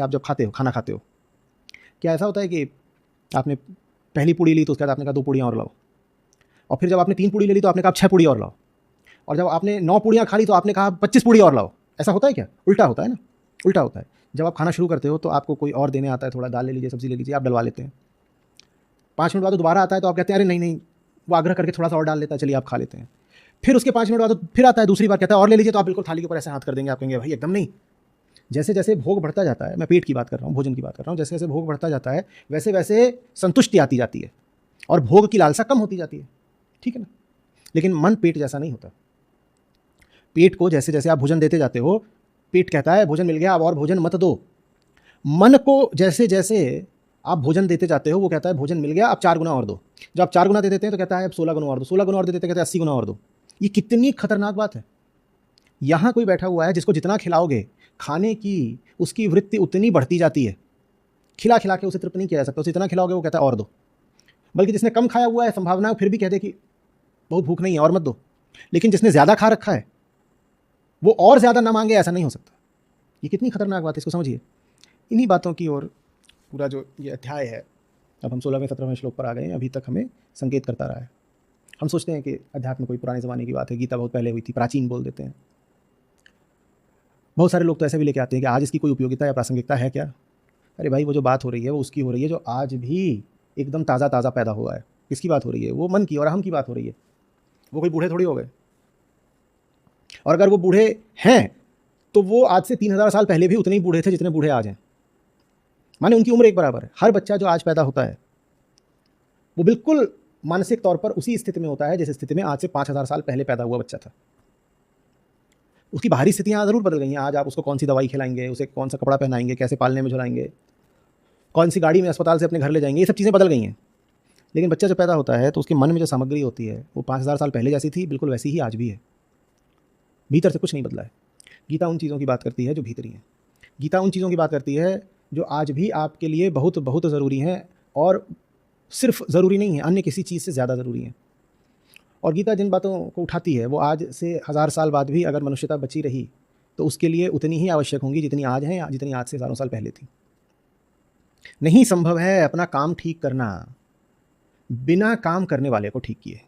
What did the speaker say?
आप जब खाते हो, खाना खाते हो, क्या ऐसा होता है कि आपने पहली पूड़ी ली तो उसके बाद आपने कहा 2 पूड़ियाँ और लाओ, और फिर जब आपने 3 पूड़ी ले ली तो आपने कहा 6 पूड़ी और लाओ, और जब आपने 9 पूड़ियाँ खा ली तो आपने कहा 25 पूड़ी और लाओ। ऐसा होता है क्या? उल्टा होता है ना, उल्टा होता है। जब आप खाना शुरू करते हो तो आपको कोई और देने आता है, थोड़ा दाल ले लीजिए, सब्जी ले लीजिए, आप डलवा लेते हैं। 5 मिनट बाद दोबारा आता है तो आप कहते हैं अरे नहीं नहीं, वो आग्रह करके थोड़ा सा और डाल लेता है, चलिए आप खा लेते हैं। फिर उसके 5 मिनट बाद फिर आता है दूसरी बार, कहता है और ले लीजिए, तो आप बिल्कुल थाली के ऊपर ऐसे हाथ कर देंगे, आप कहेंगे भाई एकदम नहीं। जैसे जैसे भोग बढ़ता जाता है, मैं पेट की बात कर रहा हूँ, भोजन की बात कर रहा हूँ, जैसे जैसे भोग बढ़ता जाता है वैसे वैसे संतुष्टि आती जाती है और भोग की लालसा कम होती जाती है, ठीक है ना। लेकिन मन पेट जैसा नहीं होता। पेट को जैसे जैसे आप भोजन देते जाते हो, पेट कहता है भोजन मिल गया अब और भोजन मत दो। मन को जैसे जैसे आप भोजन देते जाते हो वो कहता है भोजन मिल गया अब 4 गुना और दो। जब आप 4 गुना दे देते हैं तो कहता है अब 16 गुना और दो, 16 गुना और दे देते हैं कहता है 80 गुना और दो। ये कितनी खतरनाक बात है। यहाँ कोई बैठा हुआ है जिसको जितना खिलाओगे, खाने की उसकी वृत्ति उतनी बढ़ती जाती है। खिला खिला के उसे तृप्त नहीं किया जा सकता, उसे इतना खिलाओगे वो कहता है और दो। बल्कि जिसने कम खाया हुआ है संभावना फिर भी कह दे कि बहुत भूख नहीं है और मत दो। लेकिन जिसने ज़्यादा खा रखा है वो और ज़्यादा ना मांगे, ऐसा नहीं हो सकता। ये कितनी खतरनाक बात है, इसको समझिए। इन्हीं बातों की ओर पूरा जो ये अध्याय है, अब हम 16वें 17वें श्लोक पर आ गए हैं, अभी तक हमें संकेत करता रहा है। हम सोचते हैं कि अध्यात्म कोई पुराने ज़माने की बात है, गीता बहुत पहले हुई थी, प्राचीन बोल देते हैं। बहुत सारे लोग तो ऐसे भी लेके आते हैं कि आज इसकी कोई उपयोगिता या प्रासंगिकता है क्या। अरे भाई, वो जो बात हो रही है वो उसकी हो रही है जो आज भी एकदम ताज़ा ताज़ा पैदा हुआ है। किसकी बात हो रही है? वो मन की और अहम की बात हो रही है। वो कोई बूढ़े थोड़ी हो गए। और अगर वो बूढ़े हैं तो वो आज से 3000 साल पहले भी उतने ही बूढ़े थे जितने बूढ़े आज हैं। माने उनकी उम्र एक बराबर है। हर बच्चा जो आज पैदा होता है वो बिल्कुल मानसिक तौर पर उसी स्थिति में होता है जिस स्थिति में आज से 5000 साल पहले पैदा हुआ बच्चा था। उसकी बाहरी स्थितियाँ ज़रूर बदल गई हैं। आज आप उसको कौन सी दवाई खिलाएंगे, उसे कौन सा कपड़ा पहनाएंगे, कैसे पालने में झुलाएंगे, कौन सी गाड़ी में अस्पताल से अपने घर ले जाएंगे, ये सब चीज़ें बदल गई हैं। लेकिन बच्चा जो पैदा होता है तो उसके मन में जो सामग्री होती है वो 5000 साल पहले जैसी थी, बिल्कुल वैसी ही आज भी है। भीतर से कुछ नहीं बदला है। गीता उन चीज़ों की बात करती है जो भीतरी हैं। गीता उन चीज़ों की बात करती है जो आज भी आपके लिए बहुत बहुत ज़रूरी हैं, और सिर्फ ज़रूरी नहीं है, अन्य किसी चीज़ से ज़्यादा ज़रूरी हैं। और गीता जिन बातों को उठाती है वो आज से 1000 साल बाद भी अगर मनुष्यता बची रही तो उसके लिए उतनी ही आवश्यक होंगी जितनी आज हैं, या जितनी आज से हज़ारों साल पहले थी। नहीं संभव है अपना काम ठीक करना बिना काम करने वाले को ठीक किए।